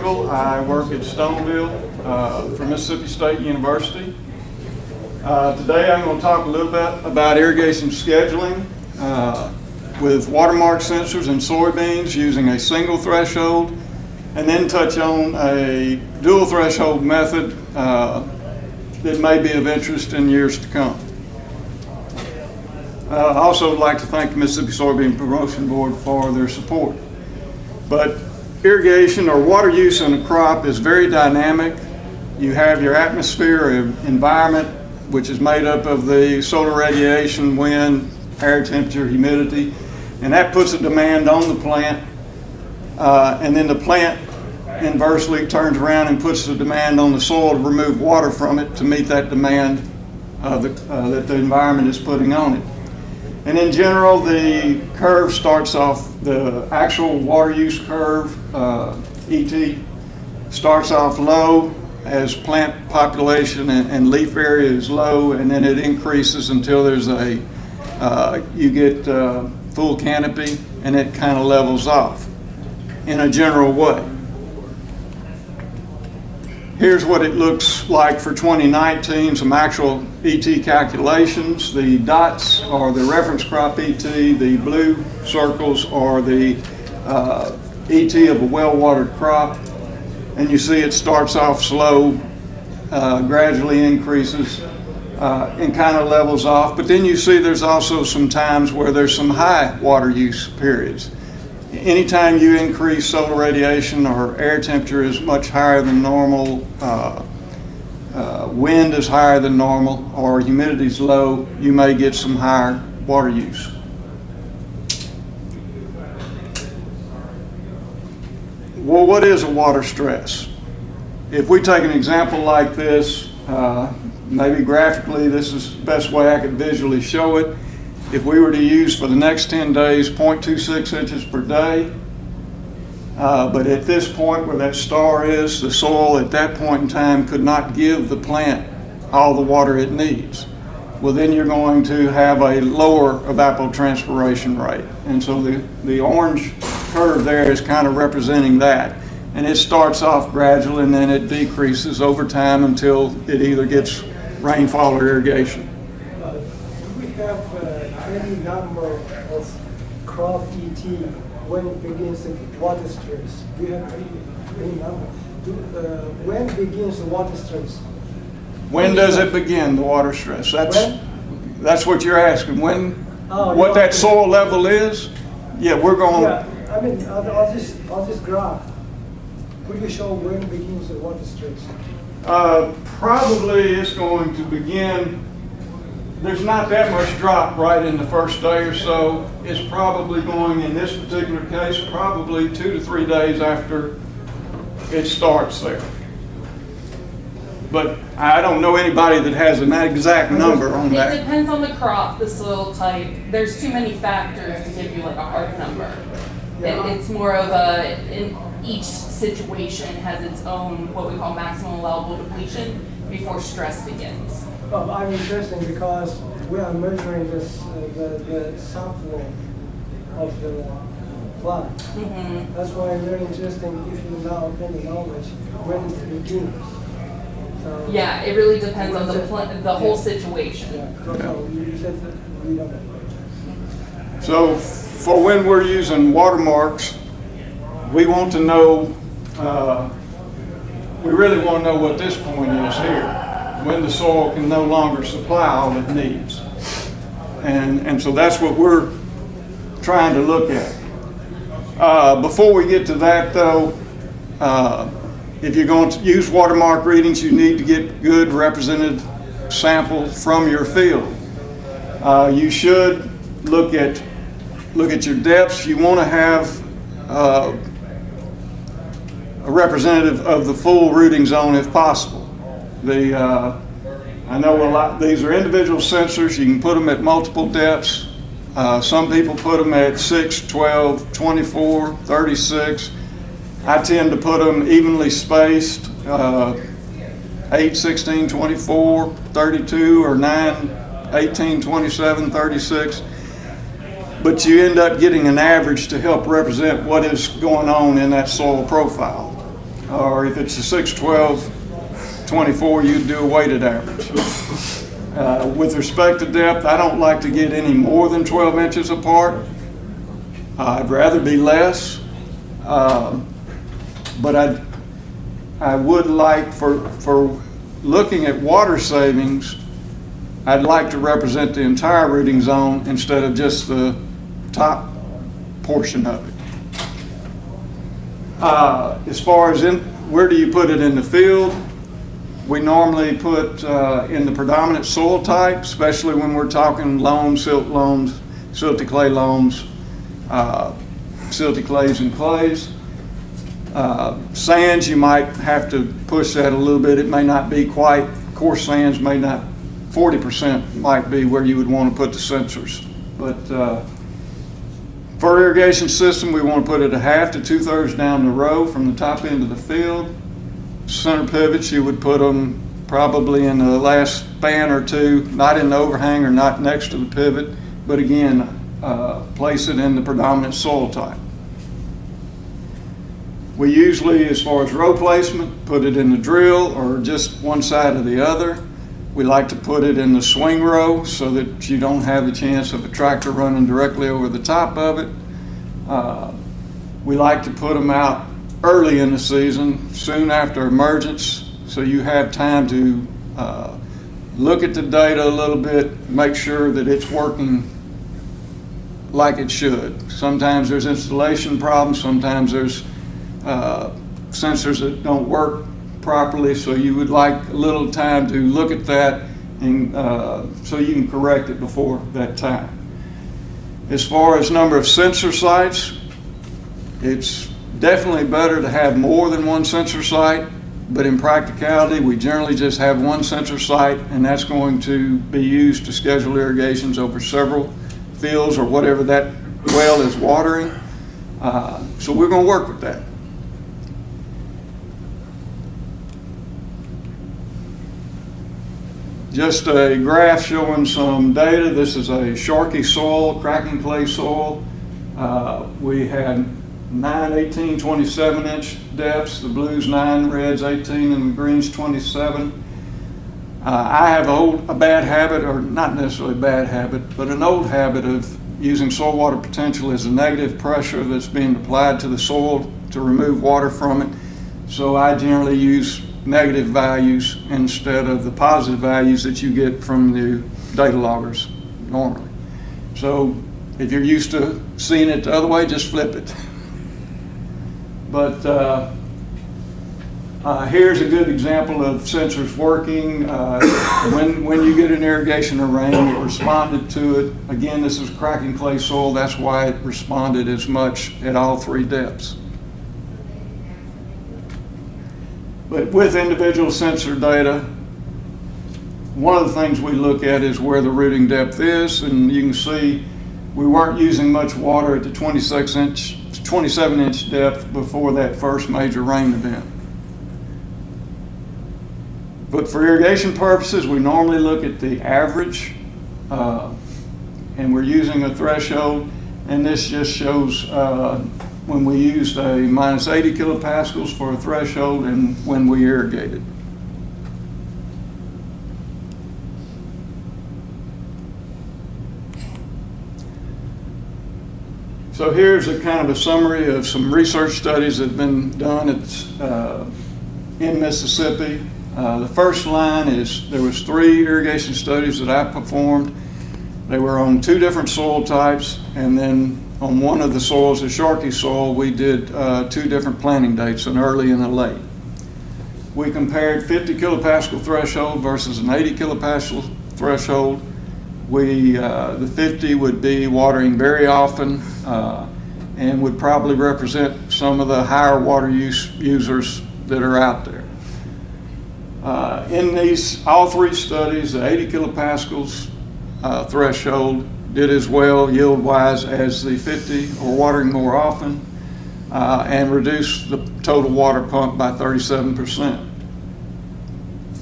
Pringle. I work at Stoneville for Mississippi State University. Today I'm going to talk a little bit about irrigation scheduling with watermark sensors in soybeans using a single threshold, and then touch on a dual threshold method that may be of interest in years to come. I also would like to thank the Mississippi Soybean Promotion Board for their support. But irrigation or water use in a crop is very dynamic. You have your atmosphere environment, which is made up of the solar radiation, wind, air temperature, humidity, and that puts a demand on the plant. And then the plant inversely turns around and puts the demand on the soil to remove water from it to meet that demand that the environment is putting on it. And in general, the curve starts off, the actual water use curve, ET, starts off low as plant population and leaf area is low, and then it increases until there's you get full canopy, and it kind of levels off in a general way. Here's what it looks like for 2019, some actual ET calculations. The dots are the reference crop ET, the blue circles are the ET of a well-watered crop, and you see it starts off slow, gradually increases, and kind of levels off. But then you see there's also some times where there's some high water use periods. Anytime you increase solar radiation or air temperature is much higher than normal, wind is higher than normal, or humidity is low, you may get some higher water use. Well, what is a water stress? If we take an example like this, maybe graphically, this is the best way I could visually show it. If we were to use for the next 10 days 0.26 inches per day, but at this point where that star is, the soil at that point in time could not give the plant all the water it needs. Well, then you're going to have a lower evapotranspiration rate. And so the orange curve there is kind of representing that. And it starts off gradual and then it decreases over time until it either gets rainfall or irrigation. Do we have any number of crop ET when it begins the water stress? Do you have any number? When begins the water stress? When does it begin, the water stress? That's what you're asking. When, what that soil level is? Yeah, we're going. Yeah, I mean, on this graph, could you show when begins the water stress? Probably it's going to begin. There's not that much drop right in the first day or so. It's probably going, in this particular case, probably 2 to 3 days after it starts there. But I don't know anybody that has an exact number on that. It depends on the crop, the soil type. There's too many factors to give you like a hard number. Yeah. It's more of each situation has its own, what we call maximum allowable depletion before stress begins. Well, I'm interested because we are measuring the subflow of the plant. Mm-hmm. That's why it's very interesting if you know any knowledge when it begins. So, yeah, it really depends on the whole situation. Yeah, so you said that we don't know. So for when we're using watermarks, we want to know, we really want to know what this point is here, when the soil can no longer supply all it needs. And so that's what we're trying to look at. Before we get to that though, if you're going to use watermark readings, you need to get good representative samples from your field. You should look at your depths. You want to have a representative of the full rooting zone if possible. I know these are individual sensors. You can put them at multiple depths. Some people put them at 6, 12, 24, 36. I tend to put them evenly spaced, 8, 16, 24, 32, or 9, 18, 27, 36. But you end up getting an average to help represent what is going on in that soil profile. or if it's a 6-12-24, you'd do a weighted average. With respect to depth, I don't like to get any more than 12 inches apart. I'd rather be less, but I would like, for looking at water savings, I'd like to represent the entire rooting zone instead of just the top portion of it. As far as where do you put it in the field, we normally put in the predominant soil type, especially when we're talking loams, silt loams, silty clay loams, silty clays and clays. Sands, you might have to push that a little bit. It may not be quite, coarse sands may not, 40% might be where you would want to put the sensors. But for irrigation system, we want to put it a half to 2/3 down the row from the top end of the field. Center pivots, you would put them probably in the last span or two, not in the overhang or not next to the pivot, but again, place it in the predominant soil type. We usually, as far as row placement, put it in the drill or just one side or the other. We like to put it in the swing row so that you don't have the chance of a tractor running directly over the top of it. We like to put them out early in the season, soon after emergence, so you have time to look at the data a little bit, make sure that it's working like it should. Sometimes there's installation problems, sometimes there's sensors that don't work properly, so you would like a little time to look at that and so you can correct it before that time. As far as number of sensor sites, it's definitely better to have more than one sensor site, but in practicality, we generally just have one sensor site, and that's going to be used to schedule irrigations over several fields or whatever that well is watering. So we're going to work with that. Just a graph showing some data. This is a sharky soil, cracking clay soil. We had 9, 18, 27 inch depths. The blues 9, reds 18, and the greens 27. I have a bad habit, or not necessarily a bad habit, but an old habit of using soil water potential as a negative pressure that's being applied to the soil to remove water from it. So I generally use negative values instead of the positive values that you get from the data loggers normally. So if you're used to seeing it the other way, just flip it. But here's a good example of sensors working. When you get an irrigation or rain, it responded to it. Again, this is cracking clay soil. That's why it responded as much at all 3 depths. But with individual sensor data, one of the things we look at is where the rooting depth is, and you can see we weren't using much water at the 27 inch depth before that first major rain event. But for irrigation purposes, we normally look at the average, and we're using a threshold, and this just shows when we used a minus 80 kilopascals for a threshold and when we irrigated. So here's a kind of a summary of some research studies that have been done in Mississippi. The first line is there was 3 irrigation studies that I performed. They were on 2 different soil types, and then on one of the soils, the sharky soil, we did 2 different planting dates, an early and a late. We compared 50 kilopascal threshold versus an 80 kilopascal threshold. The 50 would be watering very often and would probably represent some of the higher water users that are out there. In all 3 studies, the 80 kilopascals threshold did as well yield-wise as the 50, or watering more often, and reduced the total water pump by 37%.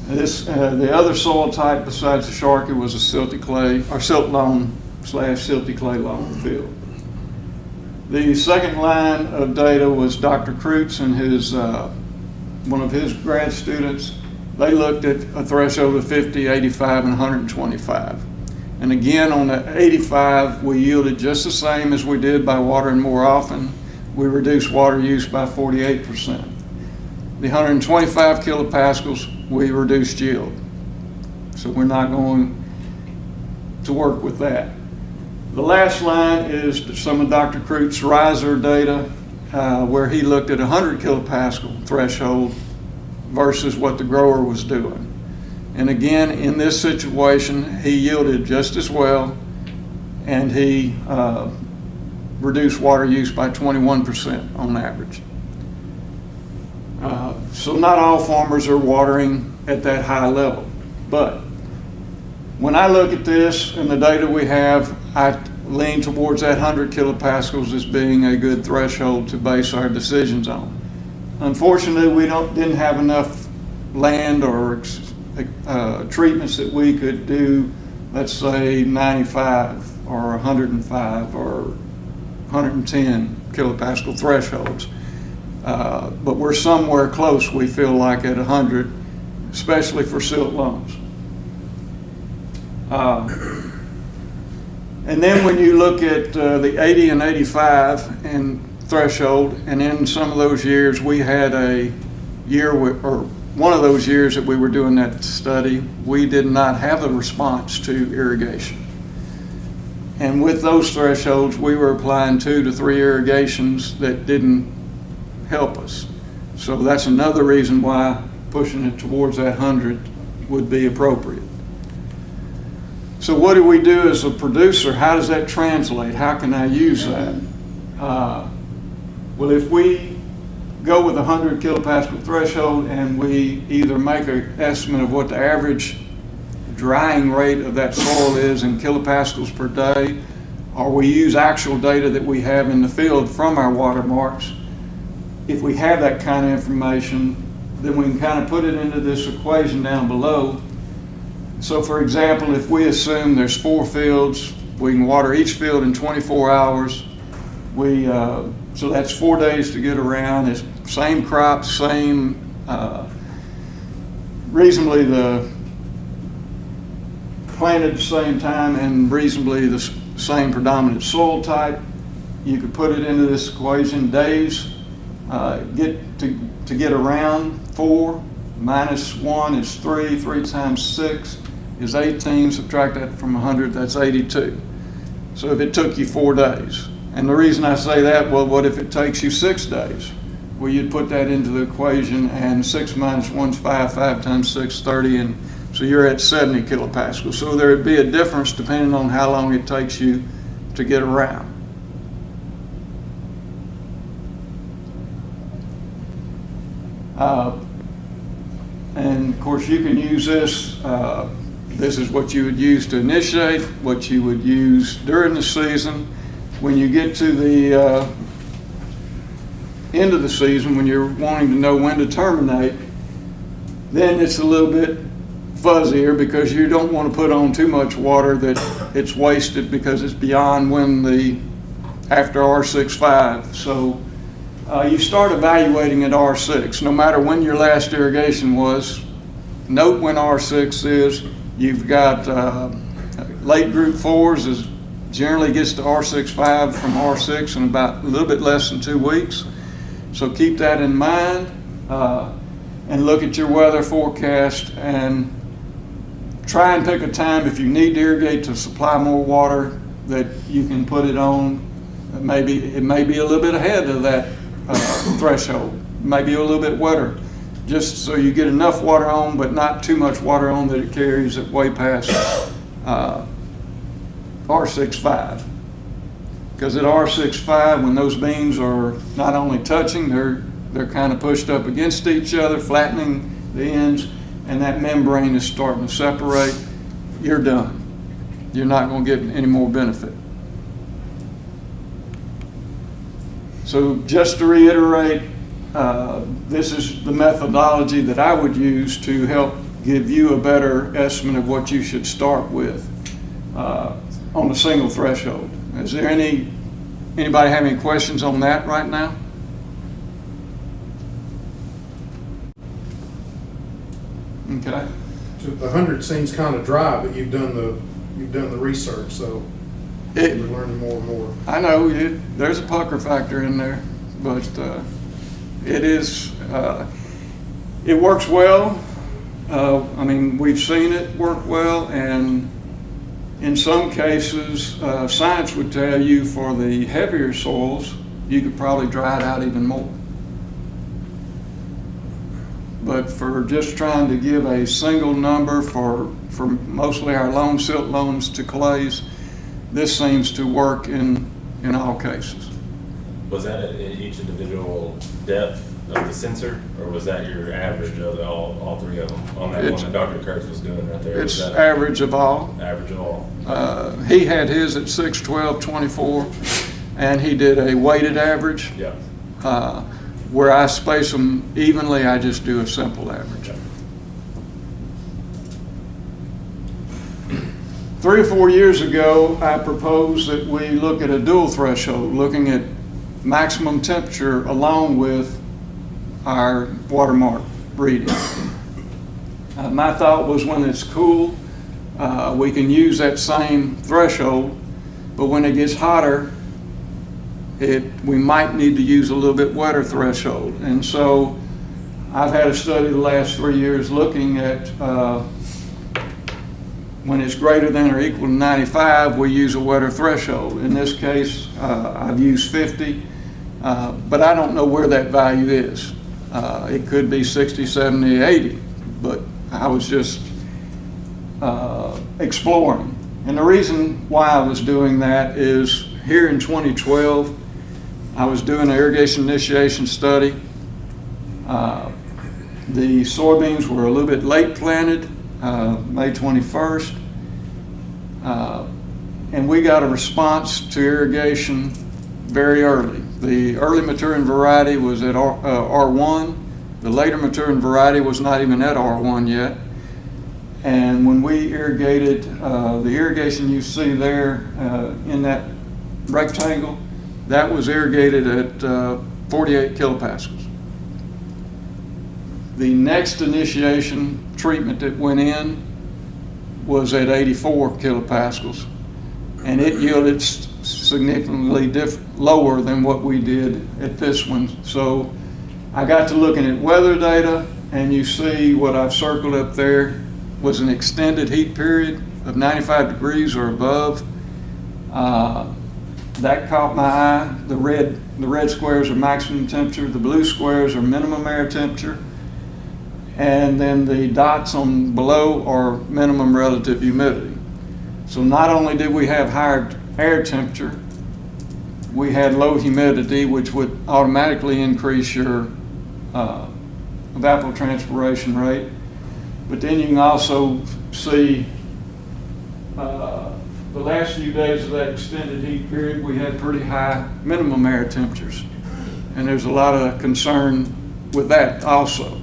The other soil type besides the sharky was a silty clay, or silt loam / silty clay loam field. The second line of data was Dr. Kreutz and his one of his grad students, they looked at a threshold of 50, 85, and 125. And again, on the 85, we yielded just the same as we did by watering more often. We reduced water use by 48%. The 125 kilopascals, we reduced yield. So we're not going to work with that. The last line is some of Dr. Krut's riser data, where he looked at 100 kilopascal threshold versus what the grower was doing. And again, in this situation, he yielded just as well, and he reduced water use by 21% on average. So not all farmers are watering at that high level, but when I look at this and the data we have, I lean towards that 100 kilopascals as being a good threshold to base our decisions on. Unfortunately, we didn't have enough land or treatments that we could do, let's say 95 or 105 or 110 kilopascal thresholds. But we're somewhere close, we feel like, at 100, especially for silt loams. And then when you look at the 80 and 85 and threshold, and in some of those years we had a year, or one of those years that we were doing that study, we did not have a response to irrigation. And with those thresholds, we were applying 2 to 3 irrigations that didn't help us. So that's another reason why pushing it towards that 100 would be appropriate. So what do we do as a producer? How does that translate? How can I use that? Well, if we go with a 100 kilopascal threshold and we either make an estimate of what the average drying rate of that soil is in kilopascals per day, or we use actual data that we have in the field from our watermarks, if we have that kind of information, then we can kind of put it into this equation down below. So for example, if we assume there's 4 fields, we can water each field in 24 hours. So that's 4 days to get around. It's same crops, same, reasonably planted at the same time and reasonably the same predominant soil type. You could put it into this equation. Days to get around 4 minus 1 is 3. 3 times 6 is 18. Subtract that from 100, that's 82. So if it took you 4 days, and the reason I say that, well, what if it takes you 6 days? Well, you'd put that into the equation, and 6 minus 1 is 5, 5 times 6, 30, and so you're at 70 kilopascals. So there would be a difference depending on how long it takes you to get around. And of course you can use this. This is what you would use to initiate, what you would use during the season. When you get to the end of the season, when you're wanting to know when to terminate, then it's a little bit fuzzier because you don't want to put on too much water that it's wasted because it's beyond when after R6.5. So you start evaluating at R6, no matter when your last irrigation was. Note when R6 is. You've got late group 4s generally gets to R6.5 from R6 in about a little bit less than 2 weeks. So keep that in mind and look at your weather forecast and try and pick a time if you need to irrigate to supply more water that you can put it on. It may be a little bit ahead of that threshold, maybe a little bit wetter, just so you get enough water on, but not too much water on that it carries it way past R6.5. Because at R6.5, when those beans are not only touching, they're kind of pushed up against each other, flattening the ends, and that membrane is starting to separate. You're done. You're not going to get any more benefit. So just to reiterate, this is the methodology that I would use to help give you a better estimate of what you should start with on a single threshold. Is there anybody have any questions on that right now? Okay. So the 100 seems kind of dry, but you've done the research, so we're learning more and more. I know there's a pucker factor in there, but it works well. I mean, we've seen it work well, and in some cases, science would tell you for the heavier soils, you could probably dry it out even more. But for just trying to give a single number for mostly our loam, silt loams to clays, this seems to work in all cases. Was that at each individual depth of the sensor, or was that your average of all three of them on that one that Dr. Kurtz was doing right there? It's average of all. Average of all. He had his at 6, 12, 24, and he did a weighted average. Yeah. Where I space them evenly, I just do a simple average. 3 or 4 years ago, I proposed that we look at a dual threshold, looking at maximum temperature along with our watermark reading. My thought was when it's cool, we can use that same threshold, but when it gets hotter, we might need to use a little bit wetter threshold. And so I've had a study the last 3 years looking at when it's greater than or equal to 95, we use a wetter threshold. In this case, I've used 50, but I don't know where that value is. It could be 60, 70, 80, but I was just exploring. And the reason why I was doing that is here in 2012, I was doing an irrigation initiation study. The soybeans were a little bit late planted, May 21st, and we got a response to irrigation very early. The early maturing variety was at R1. The later maturing variety was not even at R1 yet. And when we irrigated, the irrigation you see there in that rectangle, that was irrigated at 48 kilopascals. The next initiation treatment that went in was at 84 kilopascals, and it yielded significantly lower than what we did at this one. So I got to looking at weather data, and you see what I've circled up there was an extended heat period of 95 degrees or above. That caught my eye. The red squares are maximum temperature, the blue squares are minimum air temperature, and then the dots on below are minimum relative humidity. So not only did we have higher air temperature, we had low humidity, which would automatically increase your evapotranspiration rate. But then you can also see the last few days of that extended heat period, we had pretty high minimum air temperatures. And there's a lot of concern with that also.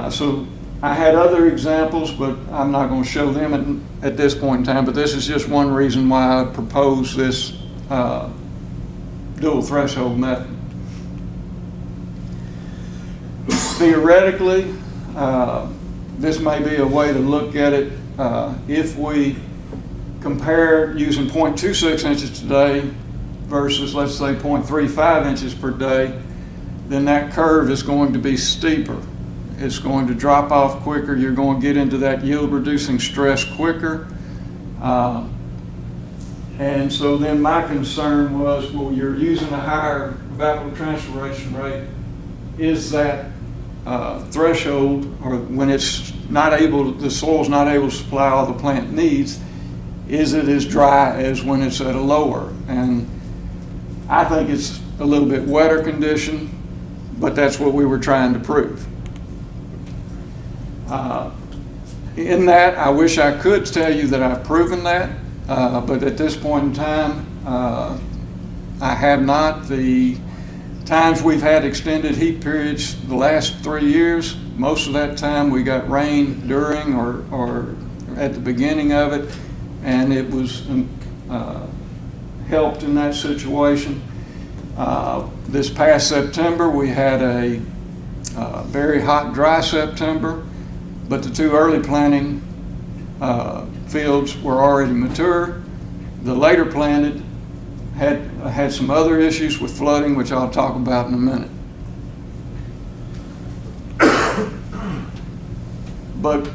So I had other examples, but I'm not going to show them at this point in time, but this is just one reason why I proposed this dual threshold method. Theoretically, this may be a way to look at it. If we compare using 0.26 inches today versus, let's say, 0.35 inches per day, then that curve is going to be steeper. It's going to drop off quicker. You're going to get into that yield reducing stress quicker. And so then my concern was, well, you're using a higher evapotranspiration rate. Is that threshold, or when it's not able, the soil's not able to supply all the plant needs, is it as dry as when it's at a lower? And I think it's a little bit wetter condition, but that's what we were trying to prove. In that, I wish I could tell you that I've proven that, but at this point in time, I have not. The times we've had extended heat periods the last 3 years, most of that time we got rain during or at the beginning of it, and it was helped in that situation. This past September, we had a very hot, dry September, but the 2 early planting fields were already mature. The later planted had some other issues with flooding, which I'll talk about in a minute. But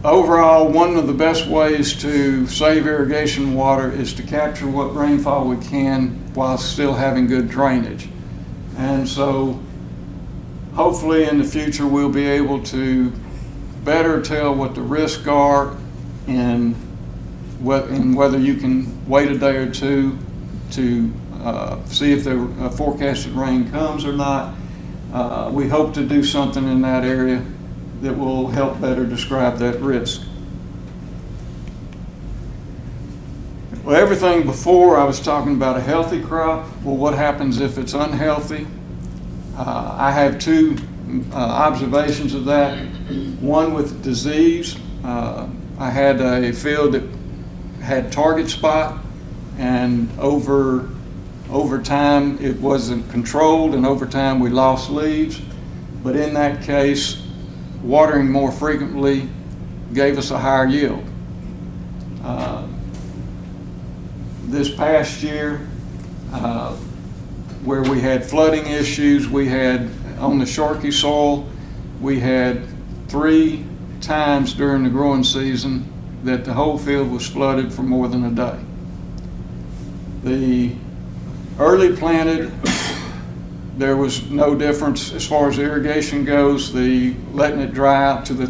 overall, one of the best ways to save irrigation water is to capture what rainfall we can while still having good drainage. And so hopefully in the future we'll be able to better tell what the risks are and whether you can wait a day or two to see if the forecasted rain comes or not. We hope to do something in that area that will help better describe that risk. Well, everything before I was talking about a healthy crop. Well, what happens if it's unhealthy? I have 2 observations of that. One with disease. I had a field that had target spot, and over time it wasn't controlled, and over time we lost leaves. But in that case, watering more frequently gave us a higher yield. This past year, where we had flooding issues, we had on the Sharkey soil, we had 3 times during the growing season that the whole field was flooded for more than a day. The early planted, there was no difference as far as irrigation goes. The letting it dry out to the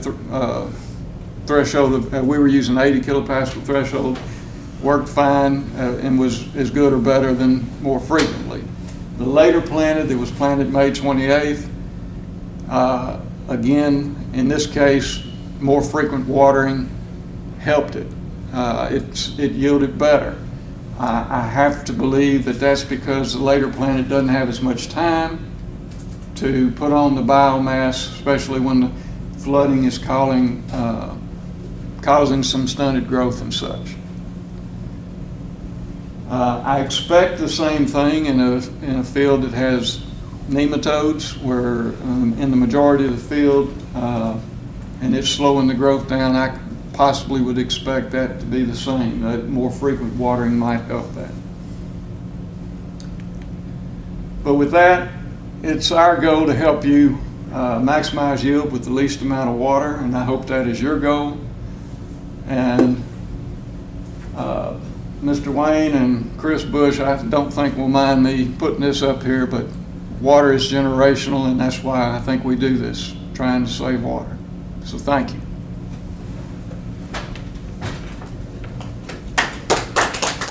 threshold, we were using 80 kilopascal threshold, worked fine and was as good or better than more frequently. The later planted, that was planted May 28th, again, in this case, more frequent watering helped it. It yielded better. I have to believe that that's because the later planted doesn't have as much time to put on the biomass, especially when the flooding is causing some stunted growth and such. I expect the same thing in a field that has nematodes, where in the majority of the field, and it's slowing the growth down. I possibly would expect that to be the same. More frequent watering might help that. But with that, it's our goal to help you maximize yield with the least amount of water, and I hope that is your goal. And Mr. Wayne and Chris Bush, I don't think will mind me putting this up here, but water is generational, and that's why I think we do this, trying to save water. So thank you.